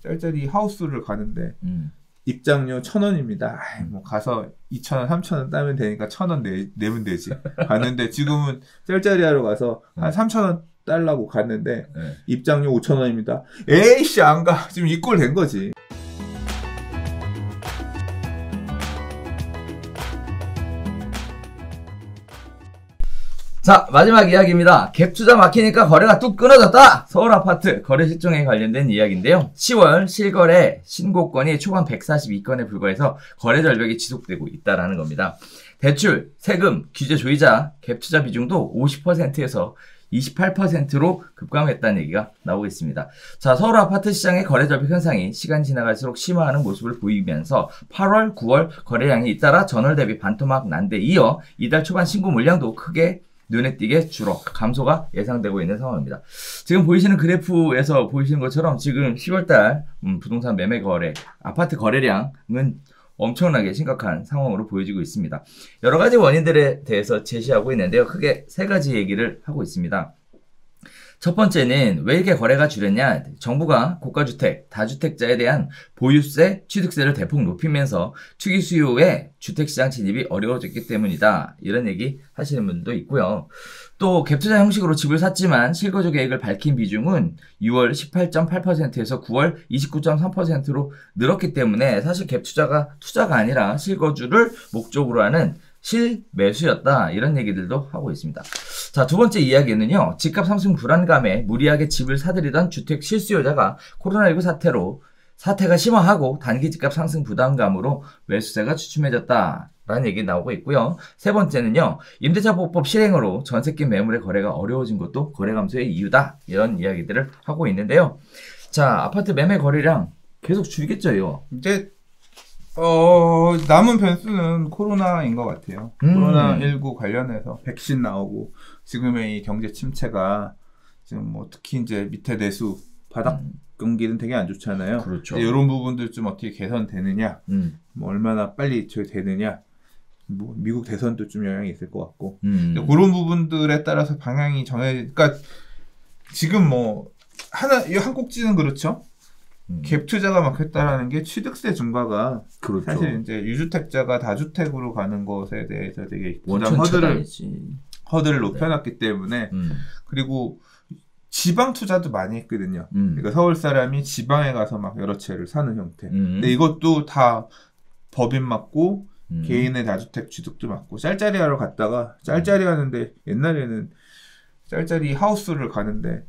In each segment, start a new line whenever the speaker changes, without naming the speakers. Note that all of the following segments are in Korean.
짤짤이 하우스를 가는데 입장료 1,000원입니다. 뭐 가서 2,000원, 3,000원 따면 되니까 1,000원 내면 되지. 갔는데 지금은 짤짤이 하러 가서 한 3,000원 달라고 갔는데 입장료 5,000원입니다. 에이씨 안 가. 지금 이 꼴 된 거지.
자, 마지막 이야기입니다. 갭 투자 막히니까 거래가 뚝 끊어졌다! 서울 아파트 거래 실종에 관련된 이야기인데요. 10월 실거래 신고건이 초반 142건에 불과해서 거래 절벽이 지속되고 있다는 겁니다. 대출, 세금, 규제 조이자, 갭 투자 비중도 50%에서 28%로 급감했다는 얘기가 나오고 있습니다. 자, 서울 아파트 시장의 거래 절벽 현상이 시간이 지나갈수록 심화하는 모습을 보이면서 8월, 9월 거래량이 잇따라 전월 대비 반토막 난 데 이어 이달 초반 신고 물량도 크게 눈에 띄게 줄어 감소가 예상되고 있는 상황입니다. 지금 보이시는 그래프에서 보이시는 것처럼 지금 10월달 부동산 매매 거래, 아파트 거래량은 엄청나게 심각한 상황으로 보여지고 있습니다. 여러 가지 원인들에 대해서 제시하고 있는데요. 크게 세 가지 얘기를 하고 있습니다. 첫 번째는 왜 이렇게 거래가 줄였냐? 정부가 고가주택, 다주택자에 대한 보유세, 취득세를 대폭 높이면서 투기 수요에 주택시장 진입이 어려워졌기 때문이다. 이런 얘기 하시는 분들도 있고요. 또 갭투자 형식으로 집을 샀지만 실거주 계획을 밝힌 비중은 6월 18.8%에서 9월 29.3%로 늘었기 때문에 사실 갭투자가 투자가 아니라 실거주를 목적으로 하는 실매수였다. 이런 얘기들도 하고 있습니다. 자, 두 번째 이야기는요. 집값 상승 불안감에 무리하게 집을 사들이던 주택 실수요자가 코로나19 사태가 심화하고 단기 집값 상승 부담감으로 매수세가 주춤해졌다. 라는 얘기 나오고 있고요. 세 번째는요. 임대차 보호법 실행으로 전세금 매물의 거래가 어려워진 것도 거래 감소의 이유다. 이런 이야기들을 하고 있는데요. 자, 아파트 매매 거래량 계속 줄겠죠, 이거.
이제 남은 변수는 코로나인 것 같아요. 코로나19 관련해서 백신 나오고 지금의 이 경제 침체가 지금 뭐 특히 이제 밑에 내수 바닥 경기는 되게 안 좋잖아요.
그렇죠.
이런 부분들 좀 어떻게 개선되느냐, 뭐 얼마나 빨리 되느냐, 뭐 미국 대선도 좀 영향이 있을 것 같고 그런 부분들에 따라서 방향이 그러니까 지금 뭐 한 꼭지는 그렇죠. 갭 투자가 막혔다라는 게 취득세 증가가 그렇죠. 사실 이제 유주택자가 다주택으로 가는 것에 대해서 되게 부담 허들을 높여놨기 때문에 그리고 지방 투자도 많이 했거든요. 그러니까 서울 사람이 지방에 가서 막 여러 채를 사는 형태. 근데 이것도 다 법인 맞고 개인의 다주택 취득도 맞고 짤짤이 하러 갔다가 짤짤이 하는데 옛날에는 짤짤이 하우스를 가는데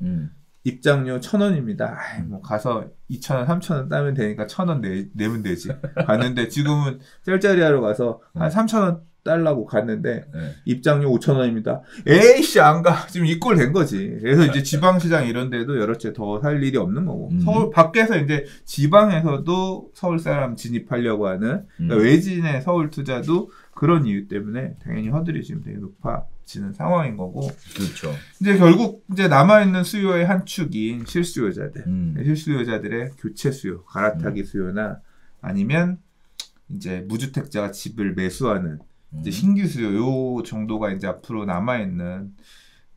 입장료 1,000원입니다. 뭐 가서 2,000원, 3,000원 따면 되니까 1,000원 내면 되지. 갔는데 지금은 짤짤이 하러 가서 한 3,000원 달라고 갔는데 입장료 5,000원입니다. 에이씨 안 가. 지금 이 꼴 된 거지. 그래서 이제 지방시장 이런 데도 여러 채 더 살 일이 없는 거고 서울 밖에서 이제 지방에서도 서울 사람 진입하려고 하는 그러니까 외진의 서울 투자도 그런 이유 때문에 당연히 허들이 지금 되게 높아지는 상황인 거고.
그렇죠.
이제 결국 이제 남아있는 수요의 한 축인 실수요자들, 실수요자들의 교체 수요, 갈아타기 수요나 아니면 이제 무주택자가 집을 매수하는 이제 신규 수요 요 정도가 이제 앞으로 남아있는.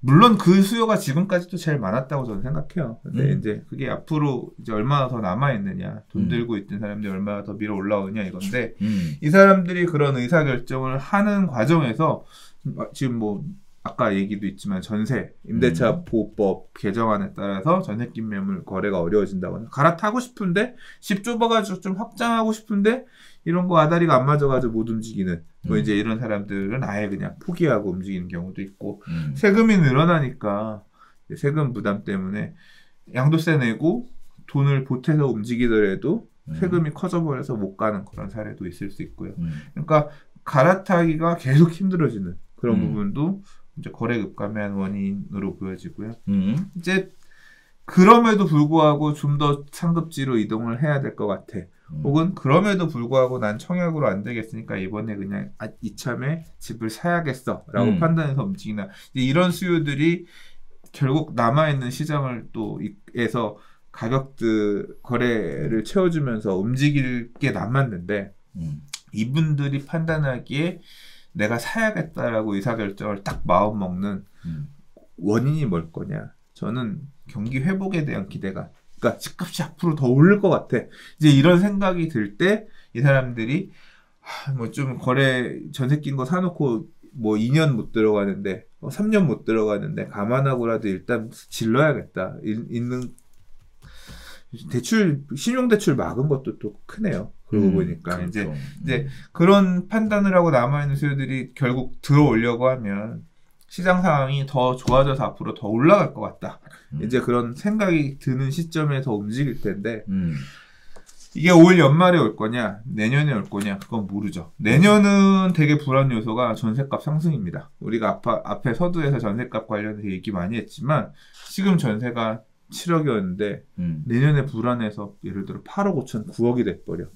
물론 그 수요가 지금까지도 제일 많았다고 저는 생각해요. 근데 이제 그게 앞으로 이제 얼마나 더 남아있느냐, 돈 들고 있던 사람들이 얼마나 더 밀어 올라오느냐 이건데, 이 사람들이 그런 의사결정을 하는 과정에서 지금 뭐 아까 얘기도 있지만 전세, 임대차 보호법 개정안에 따라서 전세금 매물 거래가 어려워진다거나 갈아타고 싶은데 집 좁아가지고 좀 확장하고 싶은데 이런 거 아다리가 안 맞아가지고 못 움직이는 뭐 이제 이런 사람들은 아예 그냥 포기하고 움직이는 경우도 있고 세금이 늘어나니까 세금 부담 때문에 양도세 내고 돈을 보태서 움직이더라도 세금이 커져버려서 못 가는 그런 사례도 있을 수 있고요. 그러니까 갈아타기가 계속 힘들어지는 그런 부분도 이제 거래 급감의 한 원인으로 보여지고요. 이제 그럼에도 불구하고 좀 더 상급지로 이동을 해야 될 것 같아. 혹은 그럼에도 불구하고 난 청약으로 안 되겠으니까 이번에 그냥 이참에 집을 사야겠어 라고 판단해서 움직이나 이런 수요들이 결국 남아있는 시장을 또 에서 가격들 거래를 채워주면서 움직일 게 남았는데 이분들이 판단하기에 내가 사야겠다라고 의사결정을 딱 마음먹는 원인이 뭘 거냐. 저는 경기 회복에 대한 기대가 그러니까 집값이 앞으로 더 오를 것 같아. 이제 이런 생각이 들 때 이 사람들이 뭐 좀 거래 전세 낀 거 사놓고 뭐 2년 못 들어가는데 3년 못 들어가는데 감안하고라도 일단 질러야겠다. 있는 대출 신용대출 막은 것도 또 크네요. 그러고 보니까
그렇죠.
이제 그런 판단을 하고 남아있는 수요들이 결국 들어오려고 하면 시장 상황이 더 좋아져서 앞으로 더 올라갈 것 같다. 이제 그런 생각이 드는 시점에 더 움직일 텐데 이게 올 연말에 올 거냐 내년에 올 거냐 그건 모르죠. 내년은 되게 불안 요소가 전셋값 상승입니다. 우리가 앞에 서두에서 전셋값 관련해서 얘기 많이 했지만 지금 전세가 7억이었는데 내년에 불안해서 예를 들어 8억 5천 9억이 돼버려.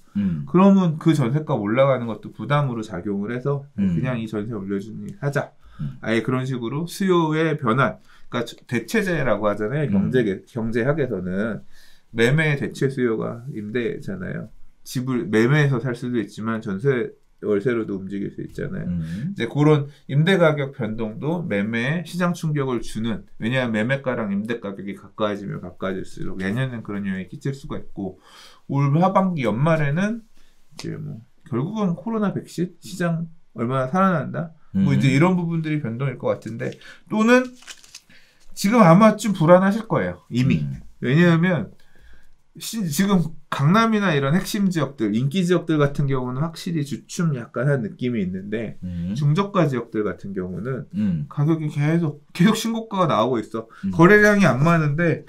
그러면 그 전셋값 올라가는 것도 부담으로 작용을 해서 그냥 이 전세 올려주는 일 하자. 아예 그런 식으로 수요의 변환. 그러니까 대체제라고 하잖아요. 경제학에서는 매매 대체 수요가 임대잖아요. 집을 매매해서 살 수도 있지만 전세 월세로도 움직일 수 있잖아요. 이제 그런 임대 가격 변동도 매매에 시장 충격을 주는, 왜냐하면 매매가랑 임대 가격이 가까워지면 가까워질수록 내년엔 그런 영향이 끼칠 수가 있고, 올 하반기 연말에는 이제 뭐 결국은 코로나 백신 시장 얼마나 살아난다. 뭐 이제 이런 부분들이 변동일 것 같은데, 또는 지금 아마 좀 불안하실 거예요. 이미. 왜냐하면 지금 강남이나 이런 핵심 지역들, 인기 지역들 같은 경우는 확실히 주춤 약간 한 느낌이 있는데, 중저가 지역들 같은 경우는 가격이 계속 신고가가 나오고 있어. 거래량이 안 많은데,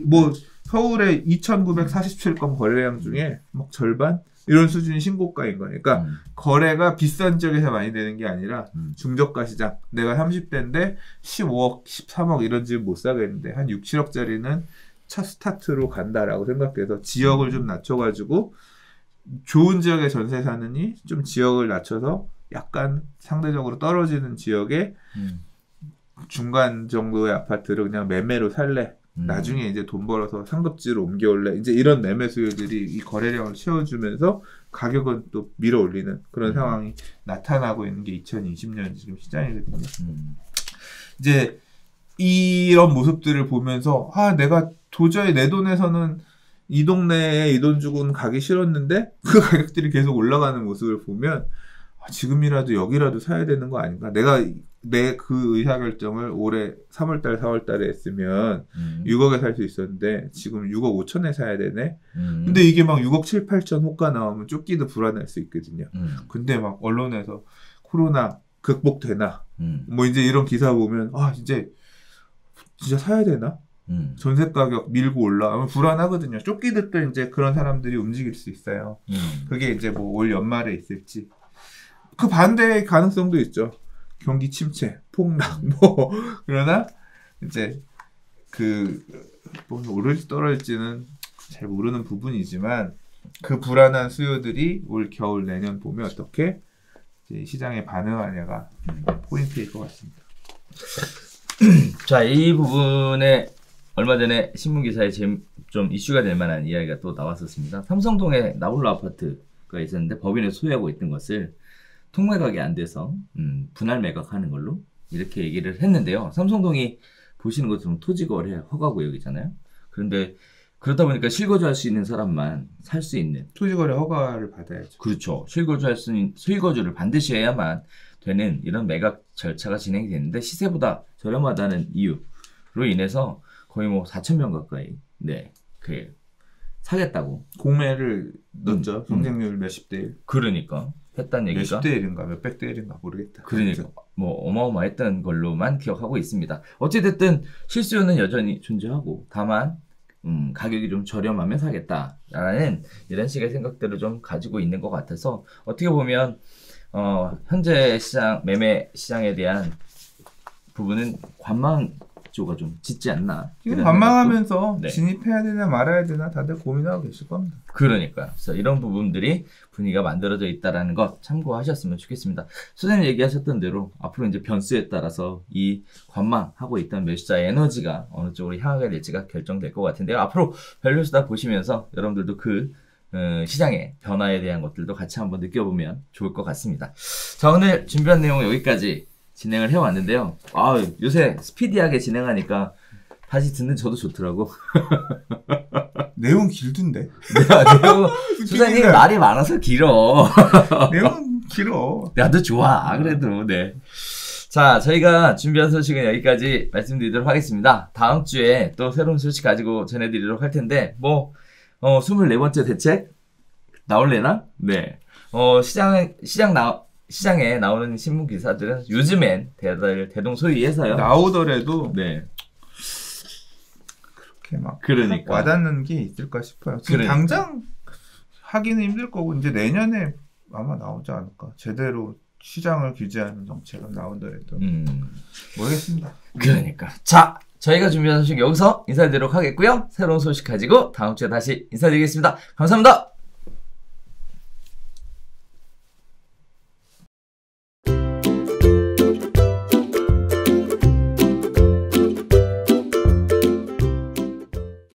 뭐 서울의 2,947건 거래량 중에 막 절반? 이런 수준이 신고가인 거예요. 그러니까 거래가 비싼 지역에서 많이 되는 게 아니라 중저가 시장. 내가 30대인데 15억, 13억 이런 집 못 사겠는데 한 6, 7억짜리는 첫 스타트로 간다라고 생각해서 지역을 좀 낮춰가지고 좋은 지역에 전세 사느니 좀 지역을 낮춰서 약간 상대적으로 떨어지는 지역에 중간 정도의 아파트를 그냥 매매로 살래. 나중에 이제 돈 벌어서 상급지로 옮겨올래. 이제 이런 매매 수요들이 이 거래량을 채워주면서 가격은 또 밀어 올리는 그런 상황이 나타나고 있는 게 2020년 지금 시장이거든요. 이제 이런 모습들을 보면서 내가 도저히 내 돈에서는 이 동네에 이 돈 주고는 가기 싫었는데 그 가격들이 계속 올라가는 모습을 보면 지금이라도 여기라도 사야 되는 거 아닌가? 내가 내 그 의사결정을 올해 3월달, 4월달에 했으면 6억에 살 수 있었는데 지금 6억 5천에 사야 되네? 근데 이게 막 6억 7, 8천 호가 나오면 쫓기도 불안할 수 있거든요. 근데 막 언론에서 코로나 극복되나? 뭐 이제 이런 기사 보면 이제 진짜 사야 되나? 전세 가격 밀고 올라가면 불안하거든요. 쫓기듯 또 이제 그런 사람들이 움직일 수 있어요. 그게 이제 뭐 올 연말에 있을지. 그 반대의 가능성도 있죠. 경기 침체, 폭락, 그러나, 이제, 오를지 떨어질지는 잘 모르는 부분이지만, 그 불안한 수요들이 올 겨울 내년 봄에 어떻게 이제 시장에 반응하냐가 포인트일 것 같습니다.
자, 이 부분에 얼마 전에 신문기사에 좀 이슈가 될 만한 이야기가 또 나왔었습니다. 삼성동에 나홀로 아파트가 있었는데 법인을 소유하고 있던 것을 통매각이 안 돼서 분할 매각하는 걸로 이렇게 얘기를 했는데요. 삼성동이 보시는 것처럼 토지거래 허가구역이잖아요. 그런데 그러다 보니까 실거주할 수 있는 사람만 살 수 있는
토지거래 허가를 받아야죠.
그렇죠. 실거주를 반드시 해야만 되는 이런 매각 절차가 진행이 되는데 시세보다 저렴하다는 이유로 인해서 거의 뭐 4,000명 가까이 사겠다고
공매를 넣었죠. 경쟁률 몇십 대 1.
그러니까 했다는 얘기가
몇십 대 1인가 몇백 대 1인가 모르겠다.
그러니까 뭐 어마어마했던 걸로만 기억하고 있습니다. 어찌됐든 실수요는 여전히 존재하고 다만 가격이 좀 저렴하면 사겠다라는 이런 식의 생각들을 좀 가지고 있는 것 같아서 어떻게 보면 현재 매매 시장에 대한 부분은 관망조가 좀 짙지 않나.
지금 관망하면서 진입해야 되나 말아야 되나 다들 고민하고 계실 겁니다.
그러니까요. 그래서 이런 부분들이 분위기가 만들어져 있다는 것 참고하셨으면 좋겠습니다. 소장님 얘기하셨던 대로 앞으로 이제 변수에 따라서 이 관망하고 있던 매수자의 에너지가 어느 쪽으로 향하게 될지가 결정될 것 같은데요. 앞으로 밸류수다 보시면서 여러분들도 그 시장의 변화에 대한 것들도 같이 한번 느껴보면 좋을 것 같습니다. 자, 오늘 준비한 내용은 여기까지 진행을 해왔는데요. 요새 스피디하게 진행하니까 다시 듣는 저도 좋더라고.
내용 길던데.
내용, 수사님 말이 많아서 길어.
내용 길어.
나도 좋아. 그래도, 네. 자, 저희가 준비한 소식은 여기까지 말씀드리도록 하겠습니다. 다음 주에 또 새로운 소식 가지고 전해드리도록 할 텐데, 24번째 대책? 나올래나? 네. 시장에 나오는 신문 기사들은 요즘엔 대동소이해서요.
나오더라도,
네.
그렇게 막.
그러니까.
와닿는 게 있을까 싶어요. 지금
그러니까.
당장 하기는 힘들 거고, 이제 내년에 아마 나오지 않을까. 제대로 시장을 규제하는 정책은 나오더라도. 모르겠습니다.
그러니까. 자, 저희가 준비한 소식 여기서 인사드리도록 하겠고요. 새로운 소식 가지고 다음 주에 다시 인사드리겠습니다. 감사합니다.